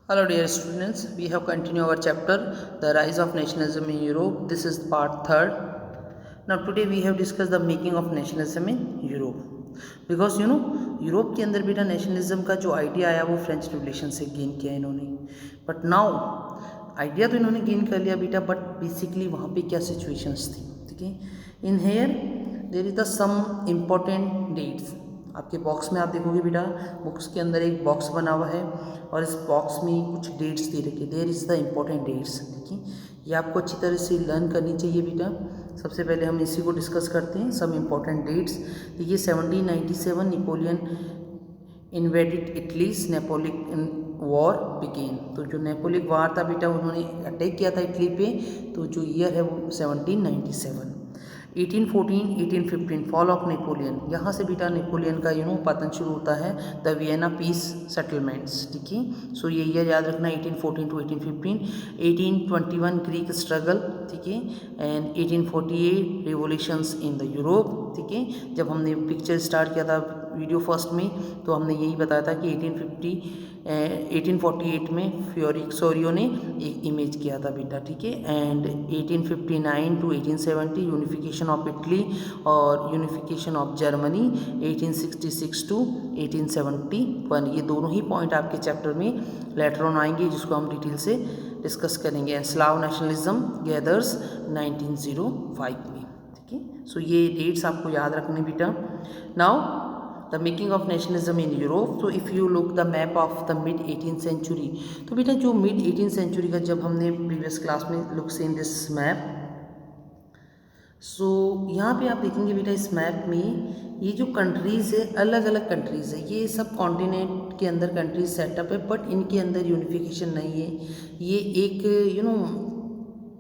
Hello dear students, we have continued our chapter The Rise of Nationalism in Europe. This is part 3rd. Now today we have discussed the making of nationalism in Europe. Because Europe के अंदर बेटा nationalism का जो idea आया वो French revolution से gain किया इन्होंने. बट नाउ आइडिया तो इन्होंने गेन कर लिया बेटा, बट बेसिकली वहाँ पे क्या सिचुएशंस थी. ठीक है, in here there is the some important dates. आपके बॉक्स में आप देखोगे बेटा, बुक्स के अंदर एक बॉक्स बना हुआ है और इस बॉक्स में कुछ डेट्स दे रखे. There is the important dates. ठीक है, ये आपको अच्छी तरह से लर्न करनी चाहिए बेटा. सबसे पहले हम इसी को डिस्कस करते हैं, सम इम्पॉर्टेंट डेट्स. देखिए 1797 Napoleon invaded Italy's, Napoleon war began. तो जो नेपोलियन वार था बेटा, उन्होंने अटैक किया था इटली पे. तो जो ईयर है वो 1797. 1814 1815 फॉल ऑफ नेपोलियन. यहाँ से बेटा नेपोलियन का पतन शुरू होता है. The Vienna peace settlements. ठीक है, सो ये ईयर याद रखना 1814 टू 1815. 1821 Greek struggle. ठीक है, and 1848 revolutions in the Europe. ठीक है, जब हमने पिक्चर स्टार्ट किया था वीडियो फर्स्ट में, तो हमने यही बताया था कि 1848 में फ्योरिक्सोरियो ने एक इमेज किया था बेटा. ठीक है, and 1859 to 1870 unification of Italy और यूनिफिकेशन ऑफ जर्मनी. 1866 टू 1871. ये दोनों ही पॉइंट आपके चैप्टर में लेटर ऑन आएंगे, जिसको हम डिटेल से डिस्कस करेंगे. स्लाव नेशनलिज्म गैदर्स 1905 में. ठीक है, सो ये डेट्स आपको याद रखने बेटा. Now the making of nationalism in Europe. तो if you look the map of the mid 18th century, तो बेटा जो मिड 18th सेंचुरी का जब हमने प्रीवियस क्लास में look in this map, so यहाँ पे आप देखेंगे बेटा इस मैप में ये जो कंट्रीज़ है, अलग अलग कंट्रीज़ है. ये सब कॉन्टिनेंट के अंदर कंट्रीज सेटअप है, बट इनके अंदर यूनिफिकेशन नहीं है. ये एक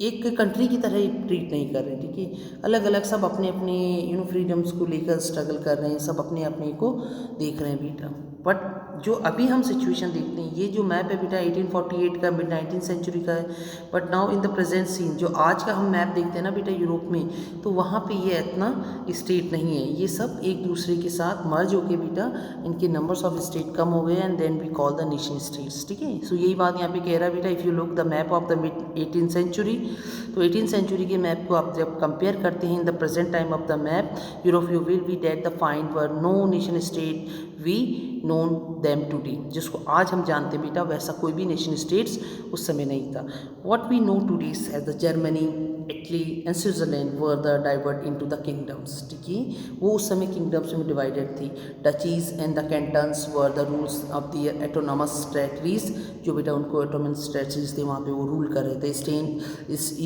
एक कंट्री की तरह ट्रीट नहीं कर रहे. ठीक है, अलग अलग सब अपने अपने फ्रीडम्स को लेकर स्ट्रगल कर रहे हैं, सब अपने अपने को देख रहे हैं बेटा. बट जो अभी हम सिचुएशन देखते हैं, ये जो मैप है बेटा 1848 का, मिड 19th सेंचुरी का है. But now in the present scene, जो आज का हम मैप देखते हैं ना बेटा यूरोप में, तो वहाँ पे ये इतना स्टेट नहीं है. ये सब एक दूसरे के साथ मर्ज होके बेटा इनके नंबर्स ऑफ स्टेट कम हो गए, and then we call the nation states. ठीक है, सो यही बात यहाँ पे कह रहा है बेटा. If you look the map of the mid 18th century, तो 18th सेंचुरी के मैप को आप जब कंपेयर करते हैं in the present time of the map Europe, you will be that the find were no nation state we known them today. जिसको आज हम जानते हैं बेटा, वैसा कोई भी नेशन स्टेट्स उस समय नहीं था. What we know today as the Germany, Italy and Switzerland were the divert into the kingdoms. ठीक है, वो उस समय किंगडम्स में डिवाइडेड थी. Duchies and the cantons were the rules of the autonomous territories. जो बेटा उनको एटोनमस टेरिटरीज थे, वहाँ पे वो रूल कर रहे थे.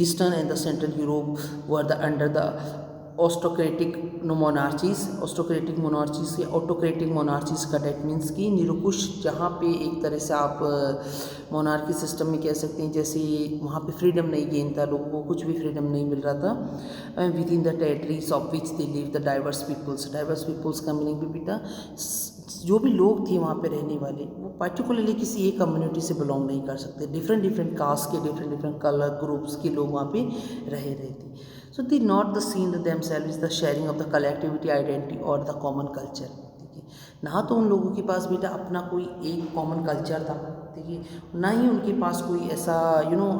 Eastern and the central Europe were the under the autocratic monarchies. Autocratic monarchies या ऑटोक्रेटिक मोनार्चीज का डेट मीन्स की निरंकुश, जहाँ पे एक तरह से आप मोनार्की सिस्टम में कह सकते हैं, जैसे वहाँ पे फ्रीडम नहीं गेन था, लोगों को कुछ भी फ्रीडम नहीं मिल रहा था. With in the territories of which they live the diverse peoples. Diverse peoples का मीनिंग भी बेटा जो भी लोग थे वहाँ पे रहने वाले, वो पर्टिकुलरली किसी एक कम्युनिटी से बिलोंग नहीं कर सकते. डिफरेंट डिफरेंट कास्ट के, डिफरेंट डिफरेंट कलर ग्रुप्स के लोग वहाँ पे रहे थे. So they not the seen themselves the sharing of the collectivity identity or the common culture. ठीक है, ना तो उन लोगों के पास बेटा अपना कोई एक कॉमन कल्चर था. ठीक है, ना ही उनके पास कोई ऐसा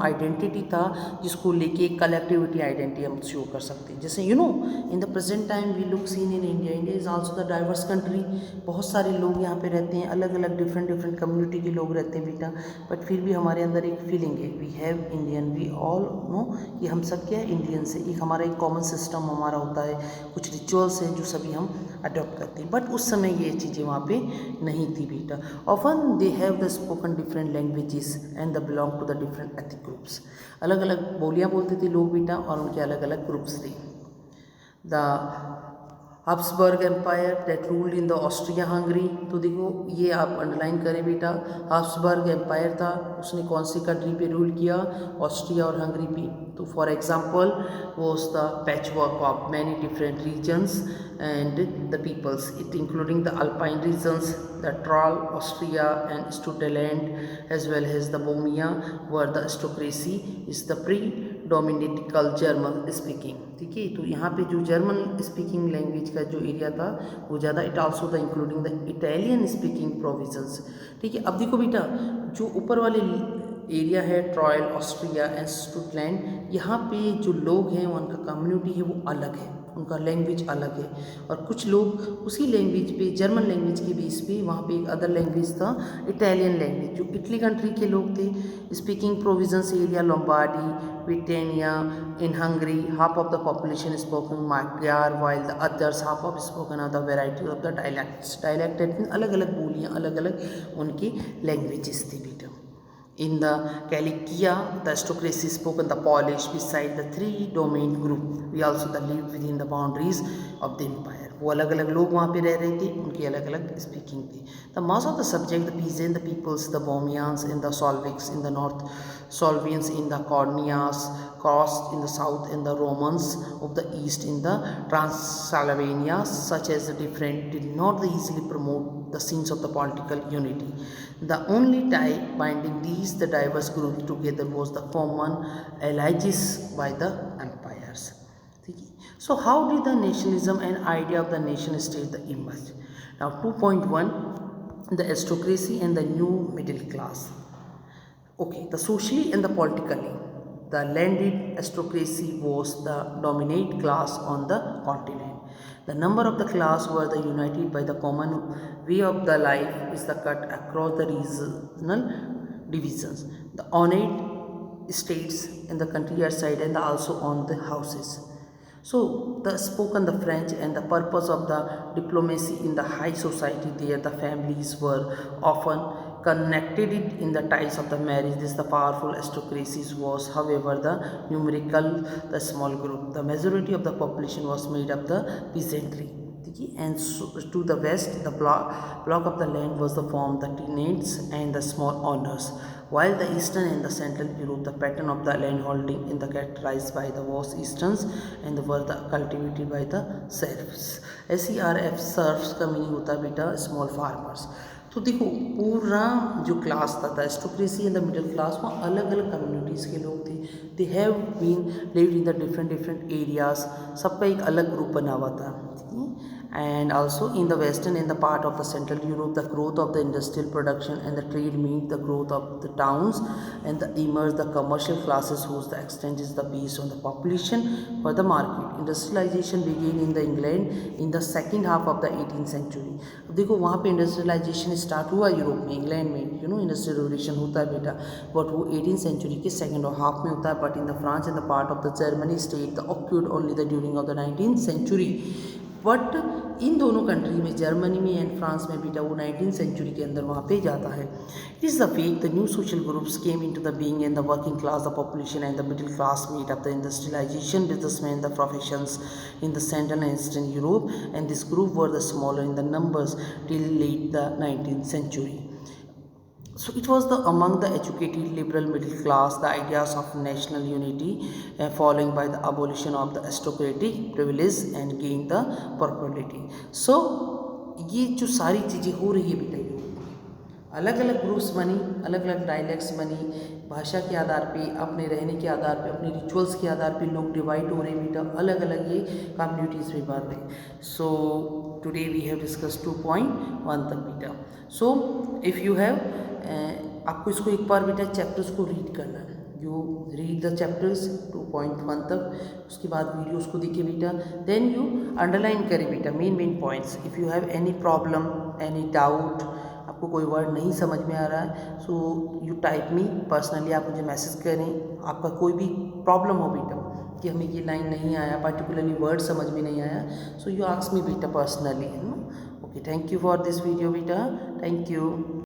आइडेंटिटी था जिसको लेके कलेक्टिविटी आइडेंटिटी हम शो कर सकते हैं. जैसे in the present time we look scene in India. India is also the diverse country. बहुत सारे लोग यहाँ पे रहते हैं, अलग अलग डिफरेंट डिफरेंट कम्युनिटी के लोग रहते हैं बेटा. बट फिर भी हमारे अंदर एक फीलिंग है, we have Indian, we all know कि हम सब क्या है, इंडियन से. एक हमारा एक कॉमन सिस्टम हमारा होता है, कुछ रिचुअल्स हैं जो सभी हम अडॉप्ट करते हैं. बट उस समय ये चीज़ें वहाँ पे नहीं थी बेटा. Often they have the spoken different languages and the belong to the different ethnic groups. अलग अलग बोलियाँ बोलते थे लोग बेटा, और उनके अलग अलग ग्रुप्स थे. The Habsburg empire that ruled in the Austria Hungary. तो देखो ये आप अंडरलाइन करें बेटा, हब्सबर्ग एम्पायर था, उसने कौन सी कंट्री पे रूल किया, ऑस्ट्रिया और हंगरी पे. तो for example was the patchwork of many different regions and the peoples, it including the Alpine regions, the Tyrol, Austria and Switzerland, as well as the Bohemia, where the aristocracy is the predominantly German speaking. ठीक है, तो यहाँ पे जो German speaking language का जो area था वो ज़्यादा. It also the including the Italian speaking provisions. ठीक है, अब देखो बेटा जो ऊपर वाले एरिया है ट्रॉयल ऑस्ट्रिया एंड स्विट्जरलैंड, यहाँ पे जो लोग हैं उनका कम्युनिटी है वो अलग है, उनका लैंग्वेज अलग है। और कुछ लोग उसी लैंग्वेज पे जर्मन लैंग्वेज के बेस पे, वहाँ पे एक अदर लैंग्वेज था इटालियन लैंग्वेज, जो इटली कंट्री के लोग थे। Speaking provisions area Lombardy Britannia in Hungary, half of the population spoken magyar, while the others half of spoken of the variety of the dialects। Dialect अलग अलग बोलियाँ, अलग अलग उनकी लैंग्वेजेस थी बेटा। In the Calicia, the aristocracy spoke the Polish beside the three dominant group. We also the lived within the boundaries of the empire. वो अलग अलग लोग वहाँ पे रह रहे थे, उनकी अलग अलग स्पीकिंग थी। The most of the subject, the peasant, the peoples, the Bohemians in the Solvics in the north, Solvians in the Cornias, Crossed in the south, and the Romans of the east in the Transylvania, such as the different, did not easily promote the scenes of the political unity. The only tie binding these the diverse groups together was the common allegiance by the empires. So how did the nationalism and idea of the nation state emerge? Now 2.1, the aristocracy and the new middle class. Okay, the socially and the politically, the landed aristocracy was the dominant class on the continent. The number of the class were the united by the common way of the life is the cut across the regional divisions. The honored states in the countryside and also on the houses. So the spoken the French and the purpose of the diplomacy in the high society there, the families were often connected in the ties of the marriage. This the powerful aristocracies was however the numerical the small group. The majority of the population was made up the peasantry. And so, to the west the block of the land was the form the tenants and the small owners, while the eastern and the central Europe the pattern of the land holding in the characterized by the was easterns and were the cultivated by the serfs। SERF serfs का meaning होता है बेटा small farmers. तो देखो पूरा जो class था aristocracy and the middle class, वहाँ अलग अलग कम्युनिटीज़ के लोग थे। They have been lived in the different areas, सबका एक अलग ग्रुप बना हुआ था। And also in the western and the part of the central Europe, the growth of the industrial production and the trade meant the growth of the towns and the emerged the commercial classes whose the extent is the based on the population for the market। Industrialization began in the England in the second half of the 18th century। अब देखो वहाँ पे industrialisation start हुआ Europe में, England में, industrial revolution होता है बेटा, बट वो 18th सेंचुरी के सेकेंड हाफ में होता है। But in the France and the part of the Germany state the occupied only the during of the 19th century. But in दोनों कंट्री में, जर्मनी में एंड फ्रांस में बेटा, वो 19th सेंचुरी के अंदर वहाँ पे जाता है। It is the fake the new social groups came in to the being and the working class the population and the middle class made up the industrialization businessman the professions in the central and eastern Europe and this group were the smaller in the numbers till late the 19th century। So it was the among the educated liberal middle class the ideas of national unity following by the abolition of the aristocratic privilege and gain the property। So ये जो सारी चीज़ें हो रही है बेटा, अलग अलग ग्रुप्स बनी, अलग अलग डायलेक्ट्स बनी, भाषा के आधार पे, अपने रहने के आधार पे, अपने रिचुअल्स के आधार पे लोग डिवाइड हो रहे हैं बेटा, अलग अलग ये कम्युनिटीज़ में बढ़ रहे। So today we have discuss 2.1 तक बेटा। सो इफ़ यू हैव आपको इसको एक बार बेटा चैप्टर्स को रीड करना है, यू रीड द चैप्टर्स 2.1 तक, उसके बाद वीडियोस को देखिए बेटा, देन यू अंडरलाइन करें बेटा main points. If you have any problem any doubt, आपको कोई वर्ड नहीं समझ में आ रहा है, so you type me personally, आप मुझे मैसेज करें। आपका कोई भी प्रॉब्लम हो बेटा कि हमें ये लाइन नहीं आया, पर्टिकुलरली वर्ड समझ में नहीं आया, सो यू आस्क मी बेटा पर्सनली, है ना। Okay, thank you for this video बेटा, थैंक यू।